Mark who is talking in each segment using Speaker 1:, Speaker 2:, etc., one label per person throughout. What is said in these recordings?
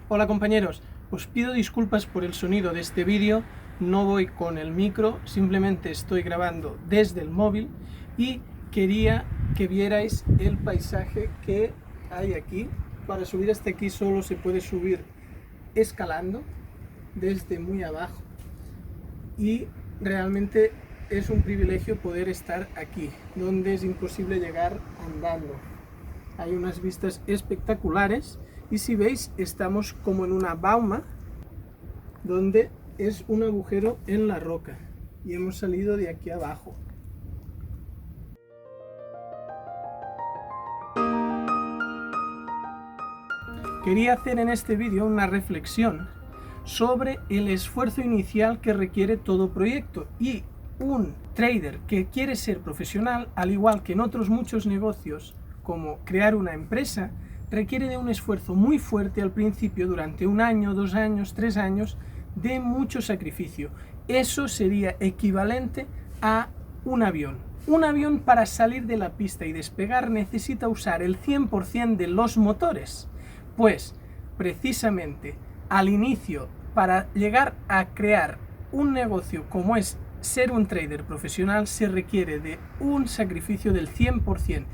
Speaker 1: Hola compañeros, os pido disculpas por el sonido de este vídeo, no voy con el micro, simplemente estoy grabando desde el móvil y quería que vierais el paisaje que hay aquí. Para subir hasta aquí solo se puede subir escalando desde muy abajo y realmente es un privilegio poder estar aquí, donde es imposible llegar andando. Hay unas vistas espectaculares y si veis estamos como en una bauma donde es un agujero en la roca y hemos salido de aquí abajo. Quería hacer en este vídeo una reflexión sobre el esfuerzo inicial que requiere todo proyecto, y un trader que quiere ser profesional, al igual que en otros muchos negocios como crear una empresa, requiere de un esfuerzo muy fuerte al principio, durante 1 año, 2 años, 3 años, de mucho sacrificio. Eso sería equivalente a un avión. Un avión, para salir de la pista y despegar, necesita usar el 100% de los motores. Pues precisamente al inicio, para llegar a crear un negocio como es ser un trader profesional, se requiere de un sacrificio del 100%,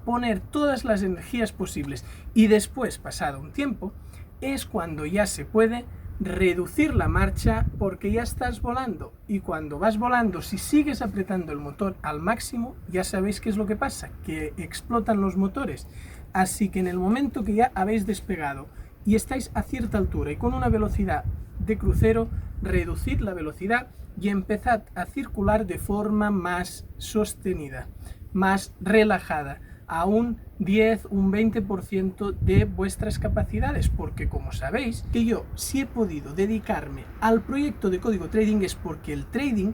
Speaker 1: poner todas las energías posibles, y después, pasado un tiempo, es cuando ya se puede reducir la marcha porque ya estás volando. Y cuando vas volando, si sigues apretando el motor al máximo, ya sabéis qué es lo que pasa, que explotan los motores. Así que en el momento que ya habéis despegado y estáis a cierta altura y con una velocidad de crucero, reducid la velocidad y empezad a circular de forma más sostenida, más relajada, a un 10, un 20% de vuestras capacidades, porque como sabéis que yo, si he podido dedicarme al proyecto de Código Trading, es porque el trading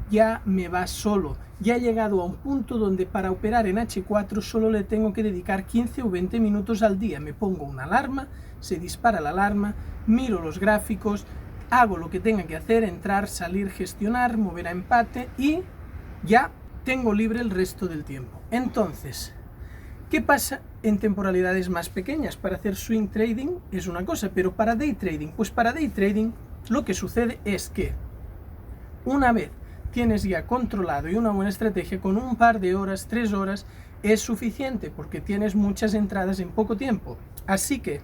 Speaker 1: ya me va solo, ya he llegado a un punto donde para operar en H4 solo le tengo que dedicar 15 o 20 minutos al día. Me pongo una alarma, se dispara la alarma, miro los gráficos, hago lo que tenga que hacer, entrar, salir, gestionar, mover a empate, y ya tengo libre el resto del tiempo. Entonces, ¿qué pasa en temporalidades más pequeñas? Para hacer swing trading es una cosa, pero para day trading, pues para day trading lo que sucede es que una vez tienes ya controlado y una buena estrategia, con un par de horas, 3 horas, es suficiente porque tienes muchas entradas en poco tiempo. Así que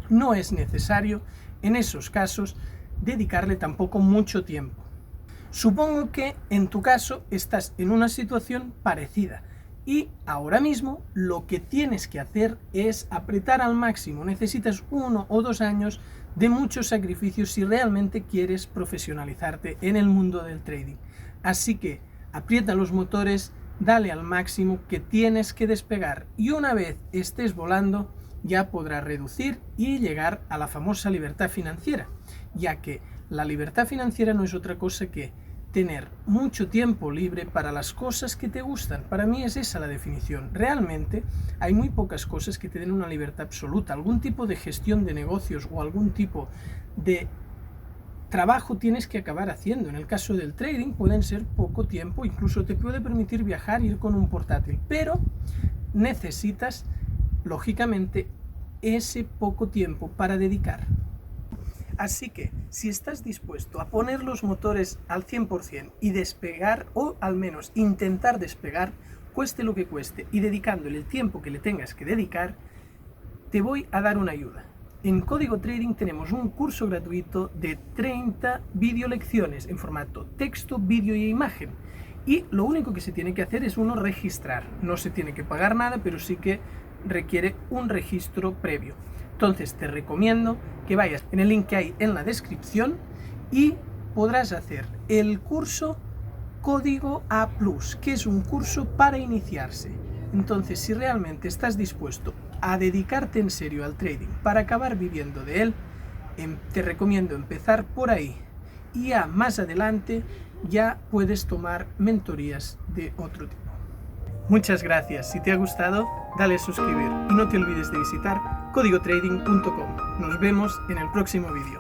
Speaker 1: no es necesario en esos casos dedicarle tampoco mucho tiempo. Supongo que en tu caso estás en una situación parecida y ahora mismo lo que tienes que hacer es apretar al máximo. Necesitas 1 o 2 años de muchos sacrificios si realmente quieres profesionalizarte en el mundo del trading. Así que aprieta los motores, dale al máximo, que tienes que despegar, y una vez estés volando ya podrás reducir y llegar a la famosa libertad financiera, ya que la libertad financiera no es otra cosa que tener mucho tiempo libre para las cosas que te gustan. Para mí es esa la definición. Realmente hay muy pocas cosas que te den una libertad absoluta. Algún tipo de gestión de negocios o algún tipo de trabajo tienes que acabar haciendo. En el caso del trading pueden ser poco tiempo, incluso te puede permitir viajar, ir con un portátil, pero necesitas, lógicamente, ese poco tiempo para dedicar. Así que, si estás dispuesto a poner los motores al 100% y despegar, o al menos intentar despegar, cueste lo que cueste, y dedicándole el tiempo que le tengas que dedicar, te voy a dar una ayuda. En Código Trading tenemos un curso gratuito de 30 videolecciones en formato texto, vídeo y imagen. Y lo único que se tiene que hacer es registrar. No se tiene que pagar nada, pero sí que requiere un registro previo. Entonces te recomiendo que vayas en el link que hay en la descripción y podrás hacer el curso Código A+, que es un curso para iniciarse. Entonces, si realmente estás dispuesto a dedicarte en serio al trading para acabar viviendo de él, te recomiendo empezar por ahí, y ya más adelante ya puedes tomar mentorías de otro tipo. Muchas gracias. Si te ha gustado, dale a suscribir y no te olvides de visitar códigotrading.com. Nos vemos en el próximo vídeo.